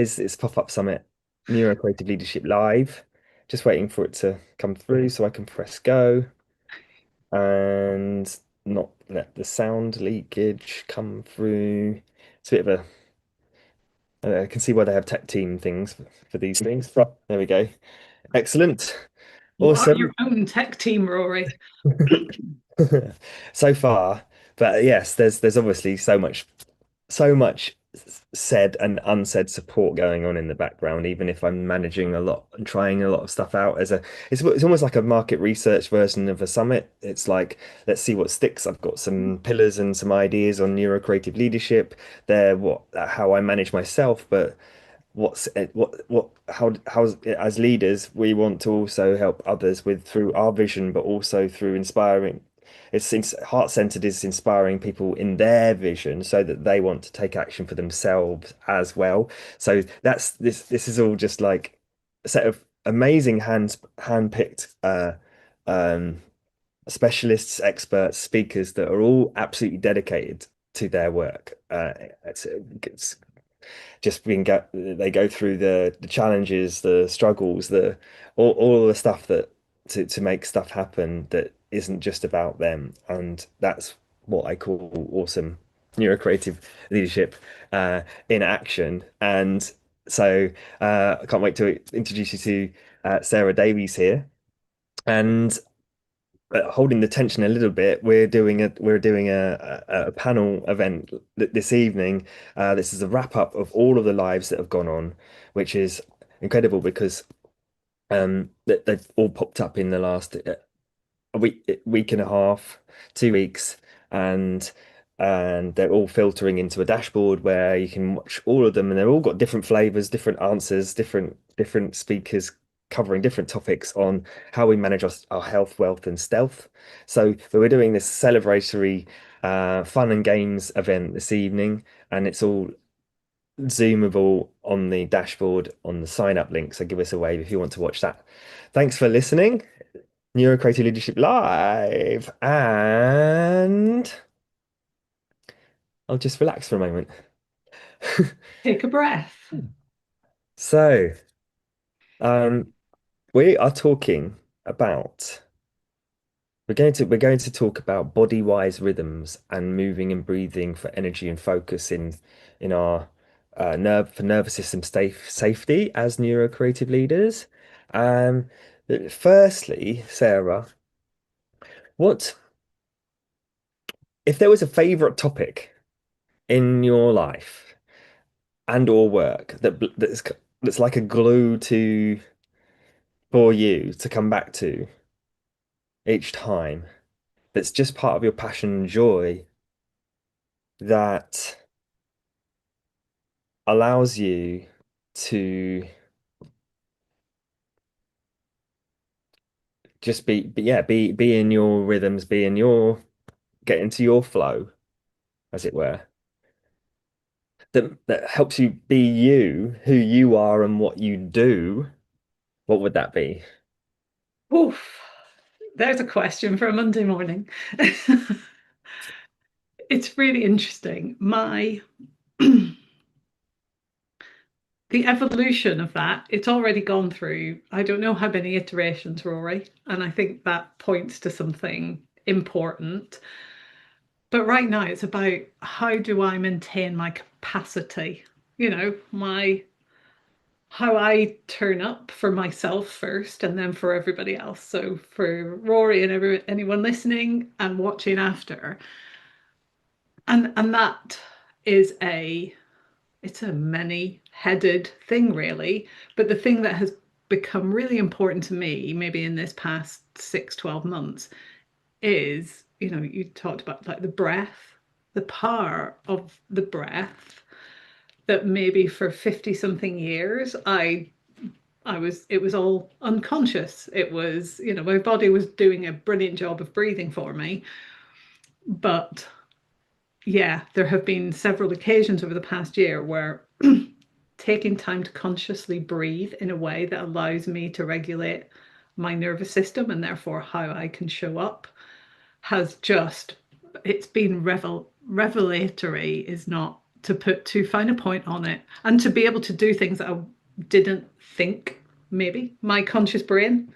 It's pop-up summit, NeuroCreative Leadership Live. Just waiting for it to come through so I can press go and not let the sound leakage come through. It's a bit of I can see why they have tech team things for these things. There we go. Excellent. You are your Awesome. own tech team, Rory. So far, but yes, there's obviously so much said and unsaid support going on in the background, even if I'm managing a lot and trying a lot of stuff out as a it's almost like a market research version of a summit. It's like, let's see what sticks. I've got some pillars and some ideas on neurocreative leadership. They're what how I manage myself, but what how as leaders we want to also help others with through our vision, but also through inspiring. It's heart-centered is inspiring people in their vision so that they want to take action for themselves as well. So that's this is all just like a set of amazing hand-picked um specialists, experts, speakers that are all absolutely dedicated to their work. It's just being go they go through the challenges, the struggles, the all the stuff that to make stuff happen that isn't just about them. And that's what I call awesome neurocreative leadership in action. And so I can't wait to introduce you to Sarah Davies here. And holding the tension a little bit, we're doing a panel event this evening. This is a wrap up of all of the lives that have gone on, which is incredible because they've all popped up in the last week and a half, 2 weeks, and they're all filtering into a dashboard where you can watch all of them, and they've all got different flavors, different answers, different speakers covering different topics on how we manage our health, wealth, and stealth. So we're doing this celebratory fun and games event this evening, and it's all Zoomable on the dashboard on the sign up link. So give us a wave if you want to watch that. Thanks for listening. NeuroCreative Leadership Live, and I'll just relax for a moment. Take a breath. So, um, we are talking about we're going to talk about body-wise rhythms and moving and breathing for energy and focus in our nervous system safety as neurocreative leaders. Um, Firstly, Sarah, what if there was a favorite topic in your life and or work that's like a glue to for you to come back to each time, that's just part of your passion and joy, that allows you to just be in your rhythms, be in your get into your flow, as it were, that helps you be you, who you are and what you do. What would that be? Oof, there's a question for a Monday morning. It's really interesting. The evolution of that, it's already gone through, I don't know how many iterations, Rory, and I think that points to something important. But right now it's about how do I maintain my capacity, my how I turn up for myself first and then for everybody else. So for Rory and anyone listening and watching after. And that is it's a many-headed thing really. But the thing that has become really important to me, maybe in this past 6, 12 months, is, you talked about like the breath, the power of the breath that maybe for 50 something years it was all unconscious. It was, my body was doing a brilliant job of breathing for me. But yeah, there have been several occasions over the past year where taking time to consciously breathe in a way that allows me to regulate my nervous system and therefore how I can show up has just, it's been revelatory is not to put too fine a point on it, and to be able to do things that I didn't think. Maybe my conscious brain,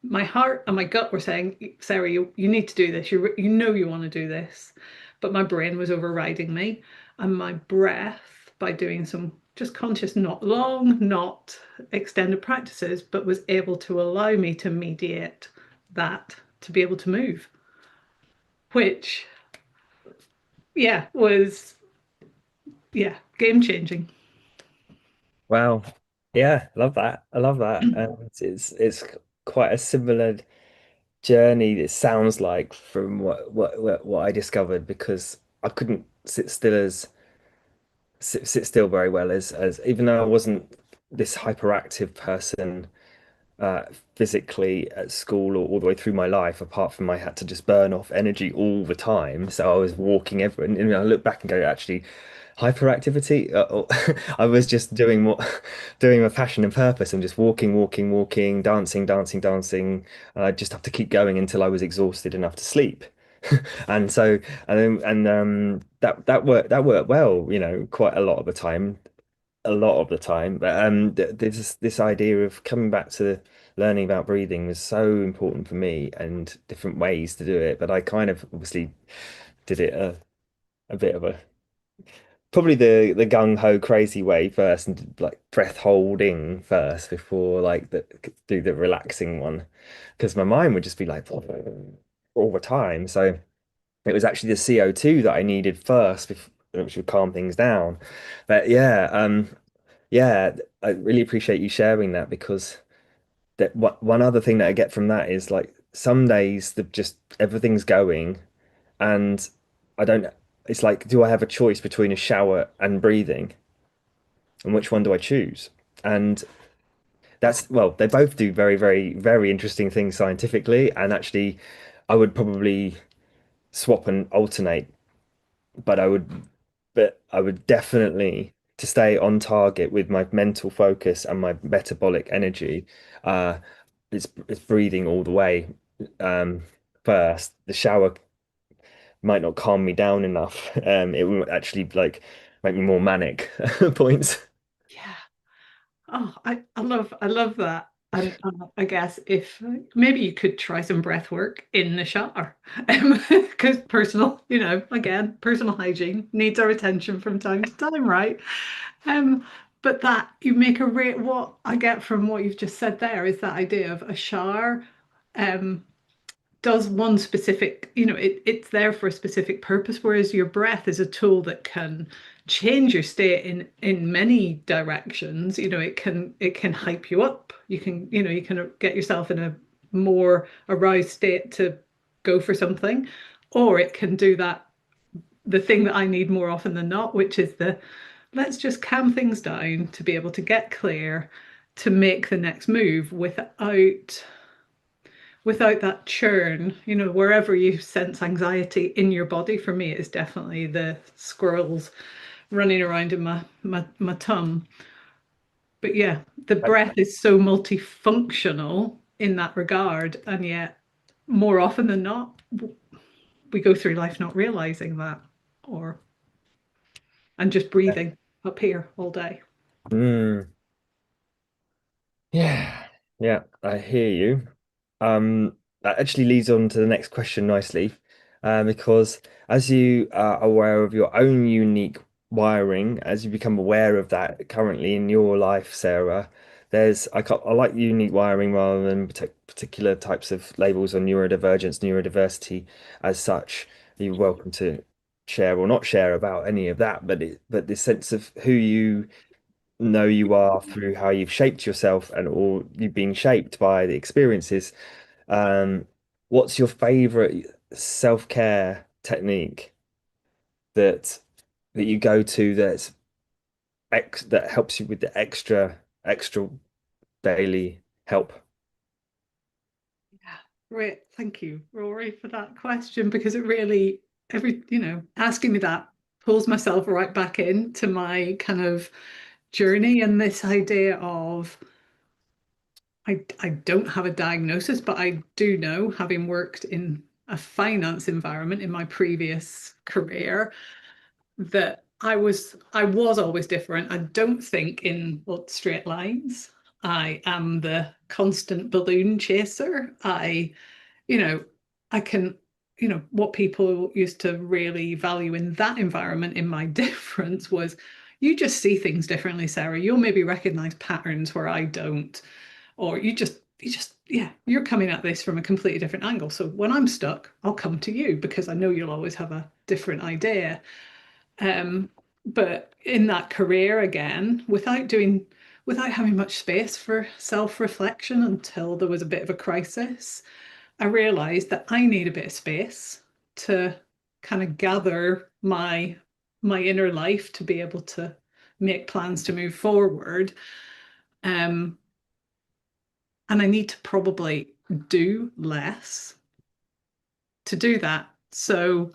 my heart and my gut were saying, Sarah, you need to do this. You know you want to do this. But my brain was overriding me. And my breath, by doing some just conscious, not long, not extended practices, but was able to allow me to mediate that, to be able to move, which, yeah, was, yeah, game changing. Wow. Yeah, love that. I love that. And it's quite a similar journey, it sounds like, from what I discovered, because I couldn't sit still very well, as even though I wasn't this hyperactive person uh, physically at school or all the way through my life, apart from I had to just burn off energy all the time. So I was walking everywhere. And I look back and go, actually, hyperactivity. I was just doing what, doing my passion and purpose, and just walking, walking, walking, dancing, dancing, dancing. And I just have to keep going until I was exhausted enough to sleep. And so, that worked well, quite a lot of the time, But this idea of coming back to learning about breathing was so important for me, and different ways to do it. But I kind of obviously did it a bit of a probably the gung ho crazy way first, and did, like, breath holding first before, like, do the relaxing one, because my mind would just be like all the time. So it was actually the CO2 that I needed first, which would calm things down. But yeah, I really appreciate you sharing that, because one other thing that I get from that is, like, some days that just everything's going, and I don't, it's like, do I have a choice between a shower and breathing? And which one do I choose? And well, they both do very, very, very interesting things scientifically. And actually, I would probably swap and alternate, but I would definitely, to stay on target with my mental focus and my metabolic energy, uh, it's breathing all the way. Um, First, the shower might not calm me down enough. It will actually, like, make me more manic at points. Yeah. Oh, I love that. And I guess if maybe you could try some breath work in the shower, because personal, again, personal hygiene needs our attention from time to time, right? Um, but that you make a what I get from what you've just said there is that idea of a shower. Um, does one specific, it's there for a specific purpose, whereas your breath is a tool that can change your state in many directions. It can hype you up. You can get yourself in a more aroused state to go for something, or it can do the thing that I need more often than not, which is the let's just calm things down to be able to get clear to make the next move without that churn, wherever you sense anxiety in your body. For me, it is definitely the squirrels running around in my tum. But yeah, the breath is so multifunctional in that regard. And yet, more often than not, we go through life not realizing that, or and just breathing up here all day. Mm, yeah, yeah, I hear you. That actually leads on to the next question nicely, because as you are aware of your own unique wiring, as you become aware of that currently in your life, Sarah, I like unique wiring rather than particular types of labels on neurodivergence, neurodiversity as such. You're welcome to share or not share about any of that, but the sense of who you know you are through how you've shaped yourself, and or you've been shaped by the experiences. Um, what's your favorite self-care technique that you go to, that helps you with the extra daily help? Yeah, great. Thank you, Rory, for that question, because it really, asking me that pulls myself right back into my kind of journey and this idea of I don't have a diagnosis, but I do know, having worked in a finance environment in my previous career, that I was always different. I don't think in straight lines. I am the constant balloon chaser. You know, I can, what people used to really value in that environment in my difference was you just see things differently, Sarah. You'll maybe recognize patterns where I don't, or yeah, you're coming at this from a completely different angle. So when I'm stuck, I'll come to you because I know you'll always have a different idea. Um, but in that career again, without having much space for self-reflection until there was a bit of a crisis, I realized that I need a bit of space to kind of gather my inner life to be able to make plans to move forward. Um, and I need to probably do less to do that. So,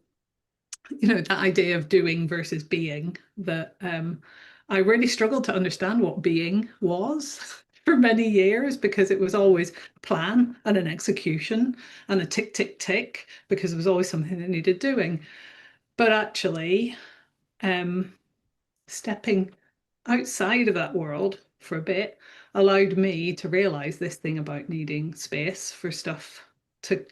that idea of doing versus being, that I really struggled to understand what being was for many years because it was always a plan and an execution and a tick, tick, tick, because there was always something that needed doing. But actually, um, stepping outside of that world for a bit allowed me to realize this thing about needing space for stuff to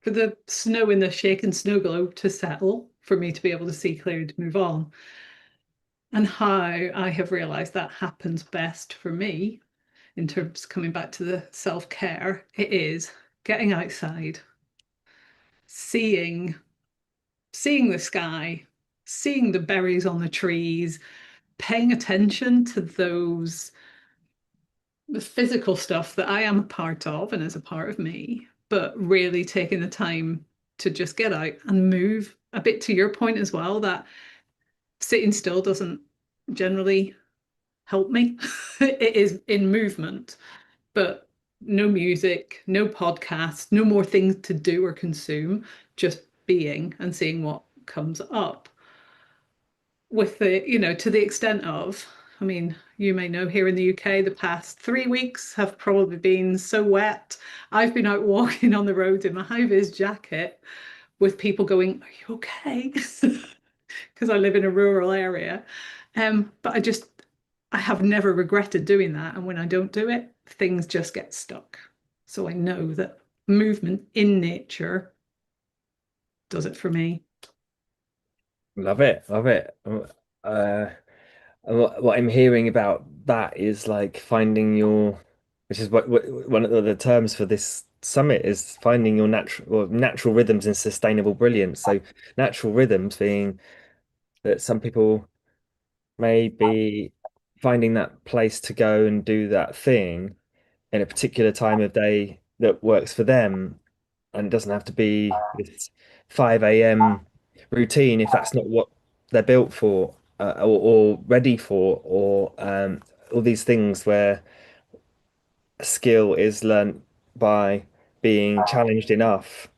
for the snow in the shaken snow globe to settle, for me to be able to see clearly to move on. And how I have realized that happens best for me in terms of coming back to the self-care, it is getting outside, seeing seeing the sky, seeing the berries on the trees, paying attention to the physical stuff that I am a part of and is a part of me, but really taking the time to just get out and move. A bit to your point as well, that sitting still doesn't generally help me. It is in movement, but no music, no podcast, no more things to do or consume, just being and seeing what comes up. With to the extent of, I mean, you may know here in the UK, the past 3 weeks have probably been so wet. I've been out walking on the roads in my high-vis jacket with people going, "Are you okay?" Because I live in a rural area. But I have never regretted doing that. And when I don't do it, things just get stuck. So I know that movement in nature does it for me. Love it, love it. And what I'm hearing about that is like finding your, which is what one of the terms for this summit is finding your natural rhythms and sustainable brilliance. So natural rhythms being that some people may be finding that place to go and do that thing in a particular time of day that works for them, and it doesn't have to be this 5 a.m. routine if that's not what they're built for, or ready for, or all these things where skill is learnt by being challenged enough,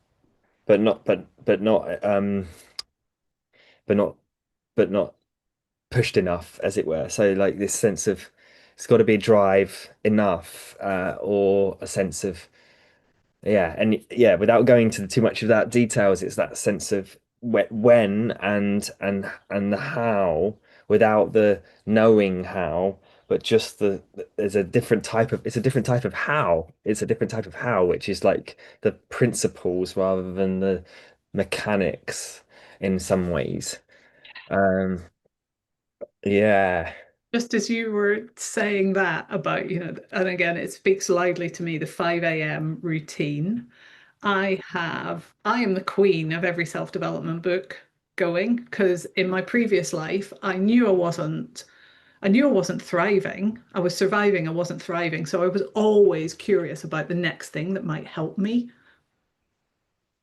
but not but not but not pushed enough, as it were. So like this sense of it's got to be drive enough, or a sense of yeah, and yeah, without going into too much of that details, it's that sense of when and the how, without the knowing how, but just there's a different type of it's a different type of how. It's a different type of how, which is like the principles rather than the mechanics in some ways. Um, yeah, Just as you were saying that about, and again, it speaks loudly to me, the 5 a.m. routine. I am the queen of every self-development book going, because in my previous life, I knew I wasn't thriving. I was surviving, I wasn't thriving. So I was always curious about the next thing that might help me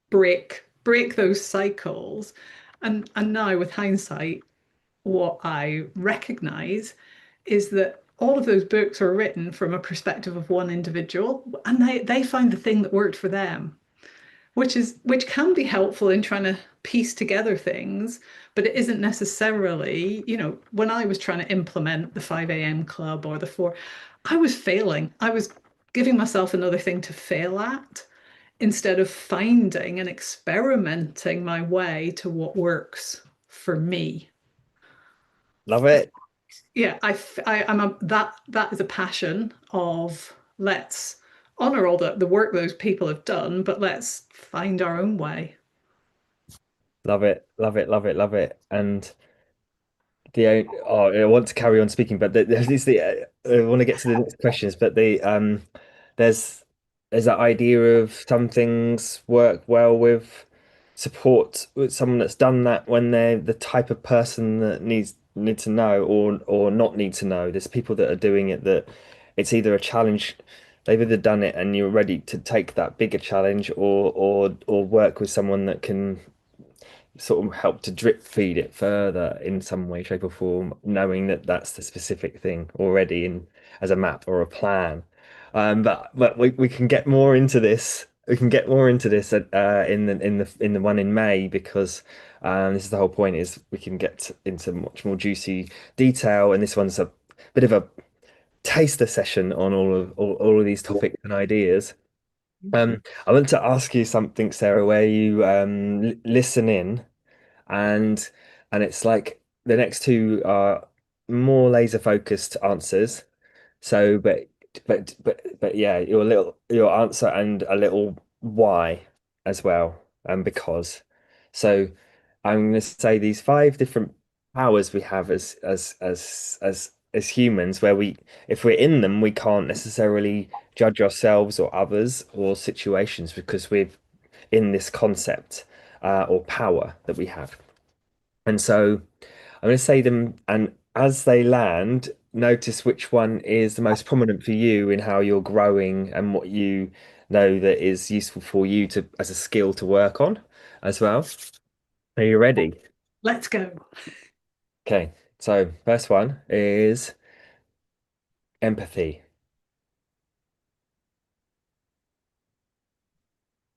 break those cycles. And now with hindsight, what I recognize is that all of those books are written from a perspective of one individual, and they find the thing that worked for them, which can be helpful in trying to piece together things, but it isn't necessarily, when I was trying to implement the 5 a.m. club or the four, I was failing. I was giving myself another thing to fail at instead of finding and experimenting my way to what works for me. Love it. Yeah, I'm that is a passion of let's honor all the work those people have done, but let's find our own way. Love it. Love it. Love it. Love it. And I want to carry on speaking, but there's this I want to get to the next questions, but there's there's that idea of some things work well with support with someone that's done that when they're the type of person that need to know or not need to know. There's people that are doing it that it's either a challenge, they've either done it and you're ready to take that bigger challenge or work with someone that can sort of help to drip feed it further in some way, shape, or form, knowing that that's the specific thing already in as a map or a plan. But we can get more into this. We can get more into this in the one in May because this is the whole point is we can get into much more juicy detail, and this one's a bit of a taster session on all of these topics and ideas. I want to ask you something, Sarah, where you listen in and it's like the next two are more laser focused answers. So, but yeah, your answer and a little why as well, and because. So, I'm going to say these five different powers we have as humans, where if we're in them, we can't necessarily judge ourselves or others or situations because we're in this concept or power that we have. And so I'm going to say them, and as they land, notice which one is the most prominent for you in how you're growing and what you know that is useful for you to as a skill to work on as well. Are you ready? Let's go. Okay, so first one is empathy,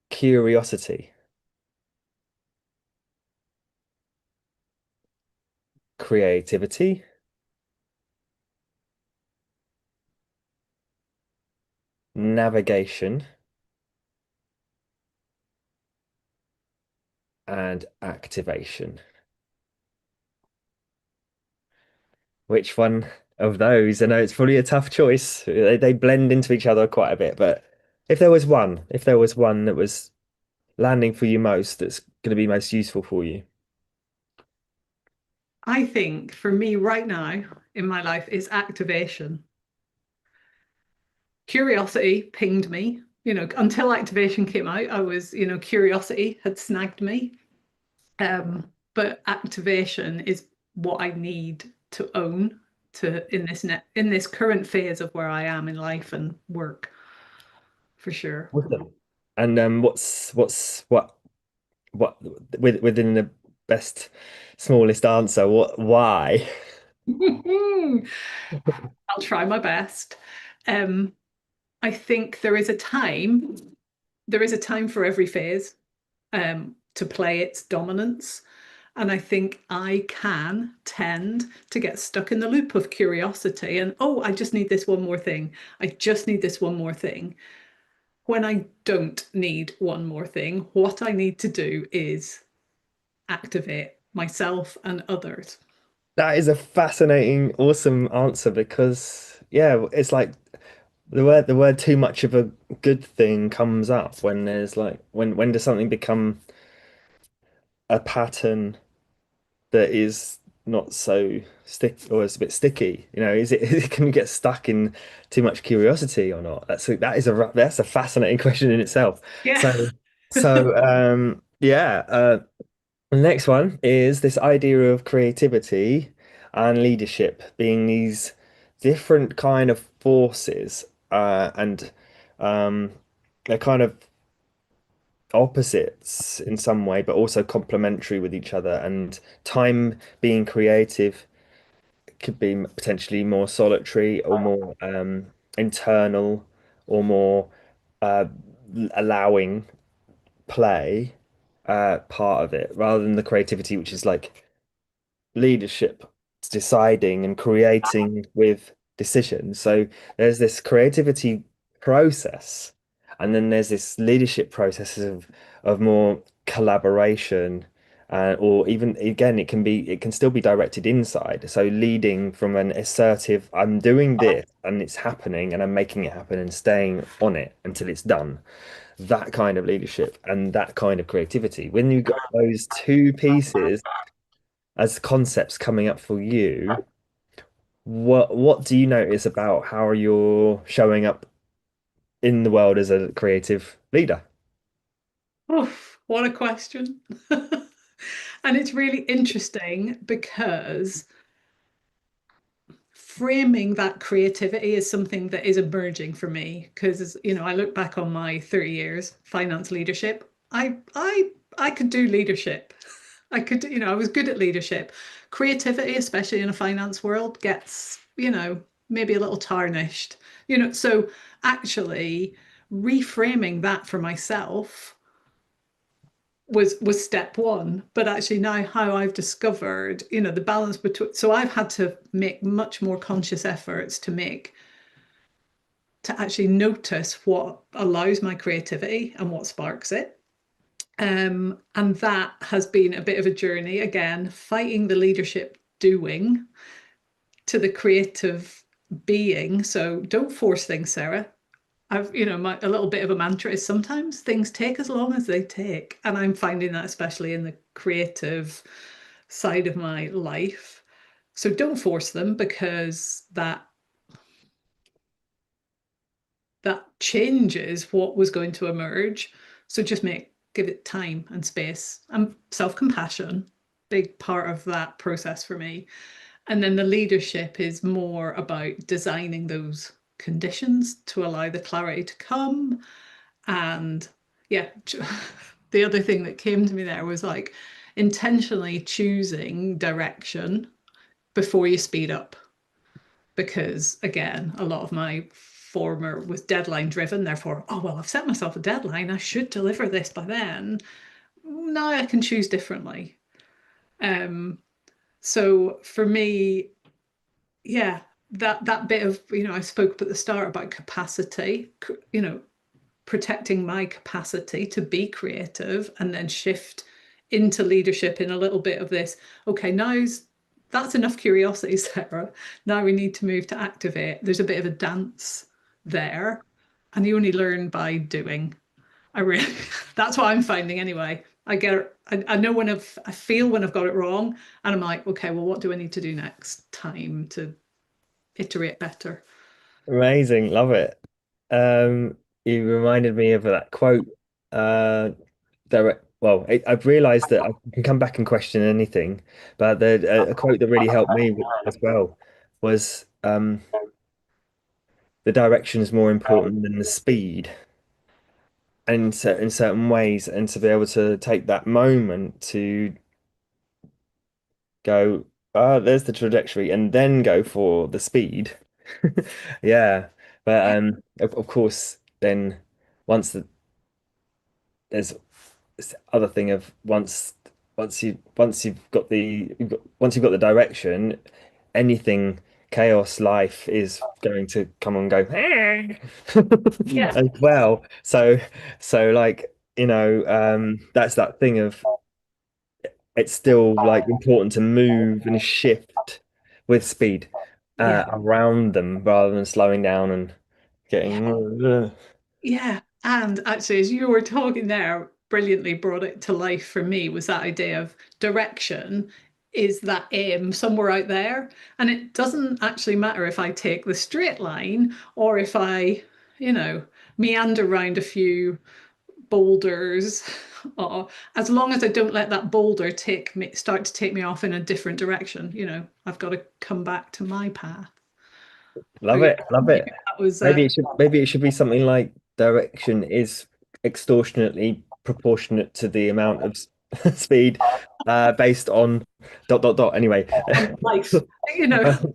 curiosity, creativity, navigation, and activation. Which one of those? I know it's probably a tough choice. They blend into each other quite a bit, but if there was one that was landing for you most, that's going to be most useful for you. I think for me right now in my life is activation. Curiosity pinged me. Until activation came out, I was, curiosity had snagged me. But activation is what I need to own to in this current phase of where I am in life and work, for sure. Awesome. And what within the best smallest answer? Why? I'll try my best. Um, I think there is a time for every phase to play its dominance. And I think I can tend to get stuck in the loop of curiosity and, oh, I just need this one more thing. I just need this one more thing. When I don't need one more thing, what I need to do is activate myself and others. That is a fascinating, awesome answer because yeah, it's like the word too much of a good thing comes up when there's like when does something become a pattern that is not so stick or is a bit sticky? Is it can you get stuck in too much curiosity or not? That's a fascinating question in itself. Yeah. So yeah, the next one is this idea of creativity and leadership being these different kind of forces, and um, they're kind of opposites in some way, but also complementary with each other. And time being creative could be potentially more solitary or more internal or more uh, allowing play part of it rather than the creativity, which is like leadership, deciding and creating with decisions. So there's this creativity process, and then there's this leadership process of more collaboration or even again, it can still be directed inside. So leading from an assertive, I'm doing this and it's happening and I'm making it happen and staying on it until it's done. That kind of leadership and that kind of creativity. When you got those two pieces as concepts coming up for you, what do you notice about how you're showing up in the world as a creative leader? Oh, what a question. And it's really interesting because framing that creativity is something that is emerging for me because I look back on my 30 years finance leadership. I could do leadership. I could, I was good at leadership. Creativity, especially in a finance world, gets, maybe a little tarnished. So actually reframing that for myself was step one. But actually now how I've discovered, the balance between, so I've had to make much more conscious efforts to actually notice what allows my creativity and what sparks it. And that has been a bit of a journey, again, fighting the leadership doing to the creative being. So don't force things, Sarah. A little bit of a mantra is sometimes things take as long as they take. And I'm finding that especially in the creative side of my life. So don't force them because that changes what was going to emerge. So just give it time and space and self-compassion, big part of that process for me. And then the leadership is more about designing those conditions to allow the clarity to come. And yeah, the other thing that came to me there was like intentionally choosing direction before you speed up. Because again, a lot of my former was deadline driven. Therefore, oh, well, I've set myself a deadline. I should deliver this by then. Now I can choose differently. Um, so for me, yeah, that bit of, I spoke at the start about capacity, protecting my capacity to be creative and then shift into leadership in a little bit of this. Okay, that's enough curiosity, Sarah. Now we need to move to activate. There's a bit of a dance there, and you only learn by doing. I really, that's what I'm finding anyway. I know I feel when I've got it wrong, and I'm like, okay, well, what do I need to do next time to iterate better? Amazing, love it. You reminded me of that quote. I've realized that I can come back and question anything, but a quote that really helped me as well was the direction is more important than the speed. And so in certain ways, and to be able to take that moment to go, there's the trajectory, and then go for the speed. Yeah, but of course, then once there's this other thing of once you've got the direction, anything chaos life is going to come and go Yeah, as well. So like that's that thing of it's still like important to move and shift with speed yeah, around them rather than slowing down and yeah. getting Yeah, and actually, as you were talking there, brilliantly brought it to life for me was that idea of direction is that aim somewhere out there. And it doesn't actually matter if I take the straight line or if I, you know, meander around a few boulders, or as long as I don't let that boulder start to take me off in a different direction, I've got to come back to my path. So love yeah, it, love it. that was Maybe it should be something like direction is extortionately proportionate to the amount of speed based on dot dot dot. Anyway, on life, you know,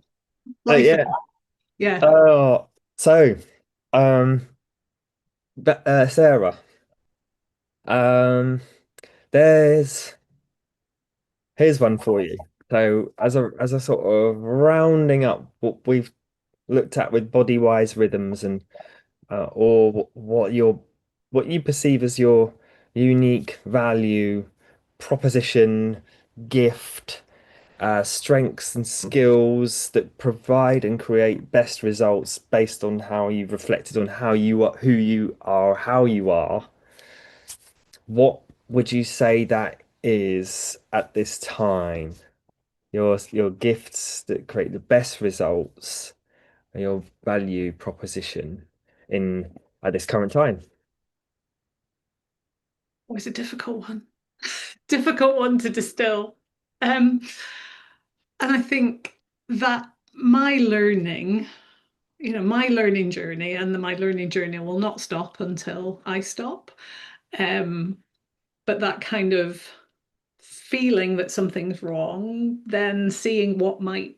life. yeah. Yeah. Oh, so um, but Sarah, um, there's here's one for you. So as a sort of rounding up what we've looked at with body wise rhythms and or what you perceive as your unique value proposition, gift, strengths and skills that provide and create best results based on how you've reflected on how you are, who you are, how you are. What would you say that is at this time? Your gifts that create the best results, and your value proposition in at this current time. Was a difficult one. Difficult one to distill. Um, and I think that my learning, my learning journey and my learning journey will not stop until I stop. Um, but that kind of feeling that something's wrong, then seeing what might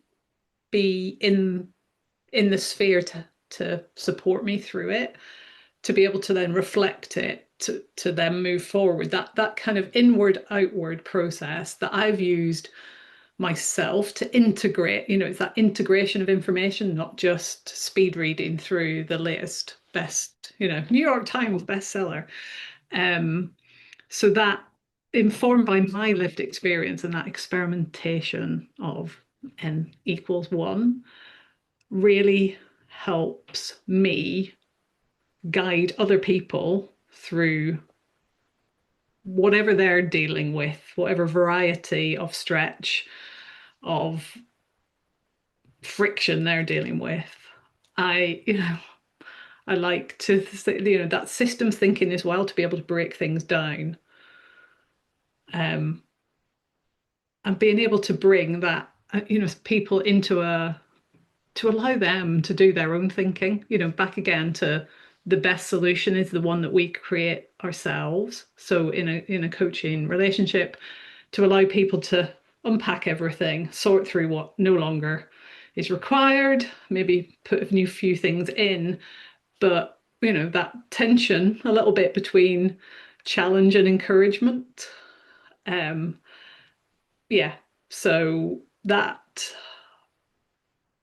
be in the sphere to support me through it, to be able to then reflect it, to then move forward. That kind of inward outward process that I've used myself to integrate, it's that integration of information, not just speed reading through the latest best, New York Times bestseller. So that informed by my lived experience and that experimentation of n equals one really helps me guide other people through whatever they're dealing with, whatever variety of stretch, of friction they're dealing with. I like to, that systems thinking as well, to be able to break things down. Um, and being able to bring that, people into to allow them to do their own thinking, back again to the best solution is the one that we create ourselves. So in a coaching relationship, to allow people to unpack everything, sort through what no longer is required, maybe put a new few things in, but that tension a little bit between challenge and encouragement. Yeah, so that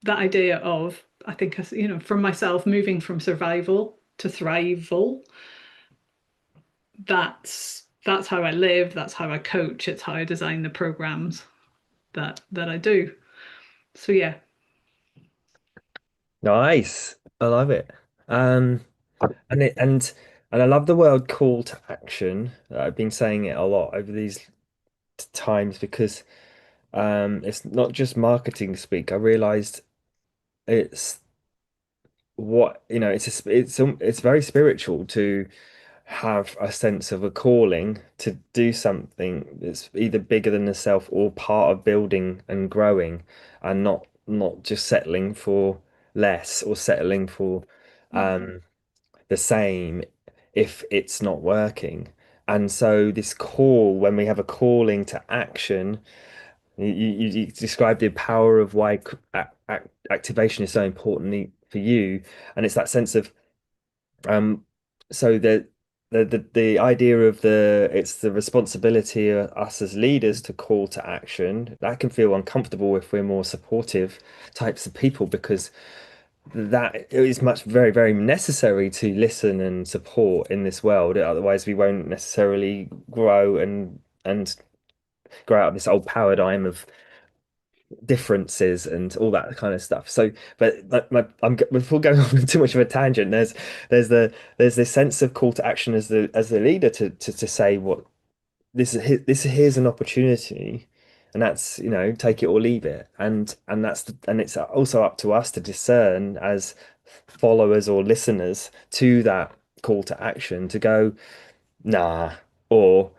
idea of, I think, from myself moving from survival to thrival, that's how I live, that's how I coach, it's how I design the programs that I do. So yeah. Nice. I love it. Um, and it and I love the word call to action. I've been saying it a lot over these times because it's not just marketing speak. I realized it's what, it's very spiritual to have a sense of a calling to do something that's either bigger than the self or part of building and growing, and not just settling for less or settling for um the same if it's not working. And so this call, when we have a calling to action, you described the power of why activation is so important for you, and it's that sense of um, so the idea of it's the responsibility of us as leaders to call to action. That can feel uncomfortable if we're more supportive types of people, because that is very, very necessary to listen and support in this world. Otherwise, we won't necessarily grow and grow out of this old paradigm of differences and all that kind of stuff. So, but I'm before going off on too much of a tangent. There's this sense of call to action as the leader to say what here's an opportunity, and that's take it or leave it, and it's also up to us to discern as followers or listeners to that call to action to go nah, or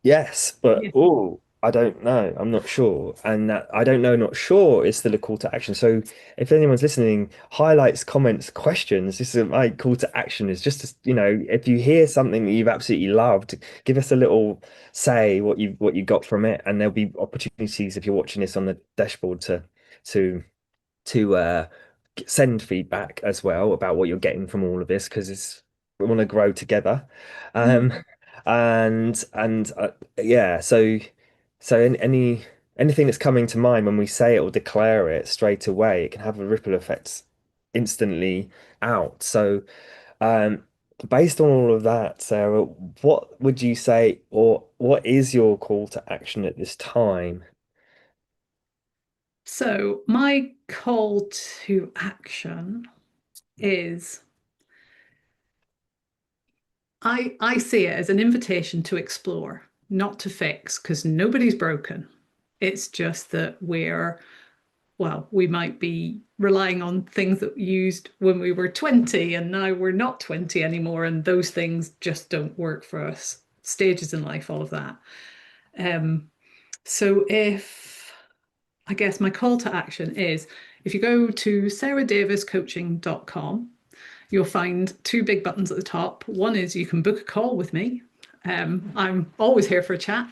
yes, but Yeah. oh, I don't know. I'm not sure. And that I don't know, not sure is still a call to action. So if anyone's listening, highlights, comments, questions, this is my call to action is just to, if you hear something that you've absolutely loved, give us a little say what you got from it. And there'll be opportunities if you're watching this on the dashboard to to send feedback as well about what you're getting from all of this, because it's we want to grow together. Um, Mm. and yeah, so anything that's coming to mind when we say it or declare it straight away, it can have a ripple effect instantly out. So um, based on all of that, Sarah, what would you say, or what is your call to action at this time? So, my call to action is I see it as an invitation to explore, not to fix, because nobody's broken. It's just that we might be relying on things that we used when we were 20 and now we're not 20 anymore, and those things just don't work for us. Stages in life, all of that. Um, so if I guess my call to action is if you go to sarahdaviescoaching.com, you'll find two big buttons at the top. One is you can book a call with me. I'm always here for a chat.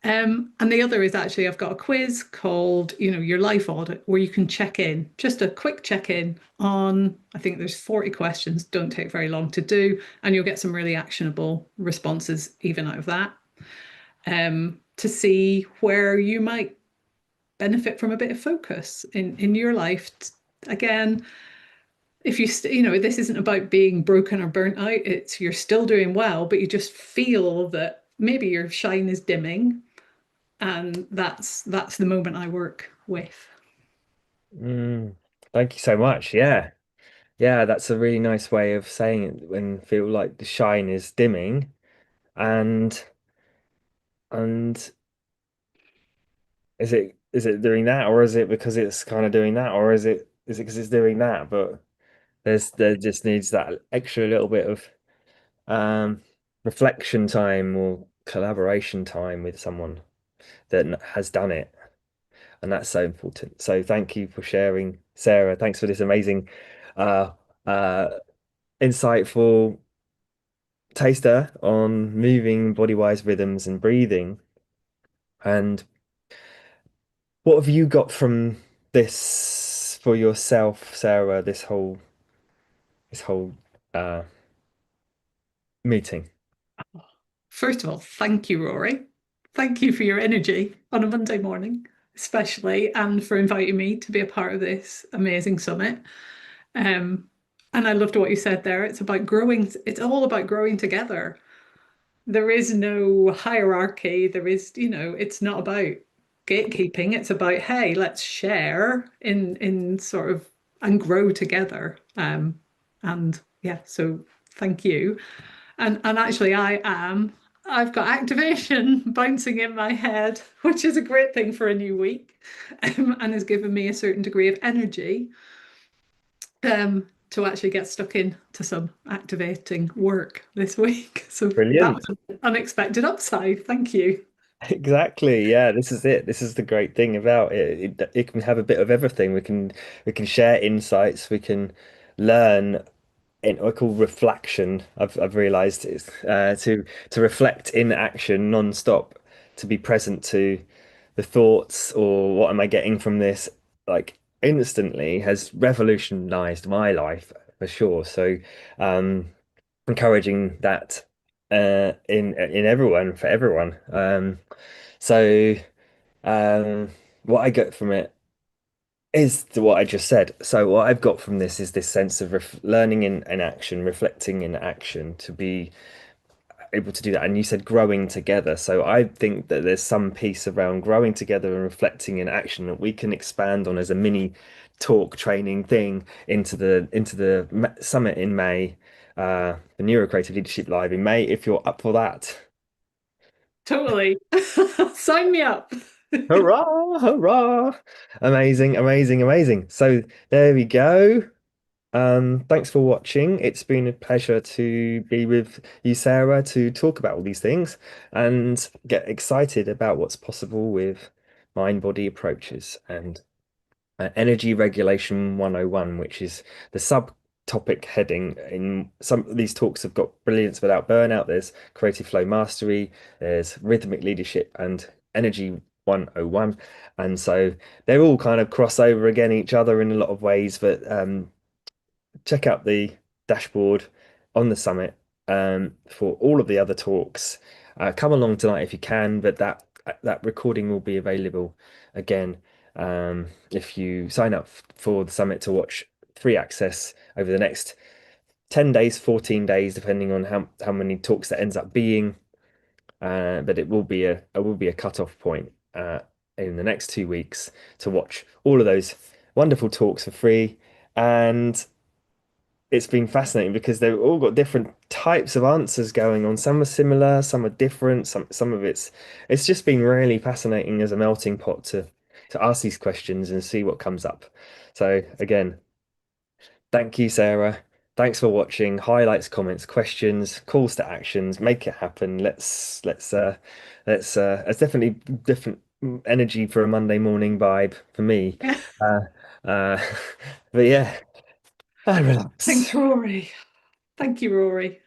And the other is actually I've got a quiz called, your life audit, where you can check in, just a quick check in on, I think there's 40 questions, don't take very long to do, and you'll get some really actionable responses even out of that, to see where you might benefit from a bit of focus in your life. Again, if this isn't about being broken or burnt out, it's you're still doing well, but you just feel that maybe your shine is dimming, and that's the moment I work with. Mm, thank you so much. Yeah. Yeah, that's a really nice way of saying it when feel like the shine is dimming and and is it doing that or is it because it's kind of doing that or is it because it's doing that? But there just needs that extra little bit of um reflection time or collaboration time with someone that has done it. And that's so important. So thank you for sharing, Sarah. Thanks for this amazing uh uh insightful taster on moving body-wise rhythms and breathing. And what have you got from this for yourself, Sarah, this whole uh meeting? First of all, thank you, Rory. Thank you for your energy on a Monday morning, especially, and for inviting me to be a part of this amazing summit. Um, and I loved what you said there. It's about growing, it's all about growing together. There is no hierarchy. It's not about gatekeeping. It's about, hey, let's share in sort of and grow together. And yeah, so thank you. And actually, I've got activation bouncing in my head, which is a great thing for a new week, and has given me a certain degree of energy to actually get stuck into some activating work this week. So that Brilliant. was an unexpected upside. Thank you. Exactly. Yeah, this is it. This is the great thing about it. It can have a bit of everything. We can share insights. We can learn in what I call reflection. I've realized is to reflect in action non-stop, to be present to the thoughts or what am I getting from this, like instantly has revolutionized my life for sure. So um encouraging that in everyone for everyone. So what I get from it is what I just said. So what I've got from this is this sense of learning in action, reflecting in action to be able to do that. And you said growing together. So I think that there's some piece around growing together and reflecting in action that we can expand on as a mini talk training thing into the summit in May, the NeuroCreative Leadership Live in May, if you're up for that. Totally. Sign me up. Hurrah, hurrah. Amazing, amazing, amazing. So there we go. Thanks for watching. It's been a pleasure to be with you, Sarah, to talk about all these things and get excited about what's possible with mind-body approaches and energy regulation 101, which is the subtopic heading. In some of these talks have got brilliance without burnout. There's creative flow mastery, there's rhythmic leadership and energy 101. And so they're all kind of cross over again each other in a lot of ways, but check out the dashboard on the summit for all of the other talks. Come along tonight if you can, but that recording will be available again if you sign up for the summit to watch free access over the next 10 days, 14 days, depending on how many talks that ends up being. But it will be a cut-off point in the next 2 weeks to watch all of those wonderful talks for free. And it's been fascinating because they've all got different types of answers going on. Some are similar, some are different, some of it's just been really fascinating as a melting pot to ask these questions and see what comes up. So again, thank you, Sarah. Thanks for watching. Highlights, comments, questions, calls to actions. Make it happen. Let's it's definitely different energy for a Monday morning vibe for me. Uh uh but yeah, I relax. Thanks, Rory. Thank you, Rory.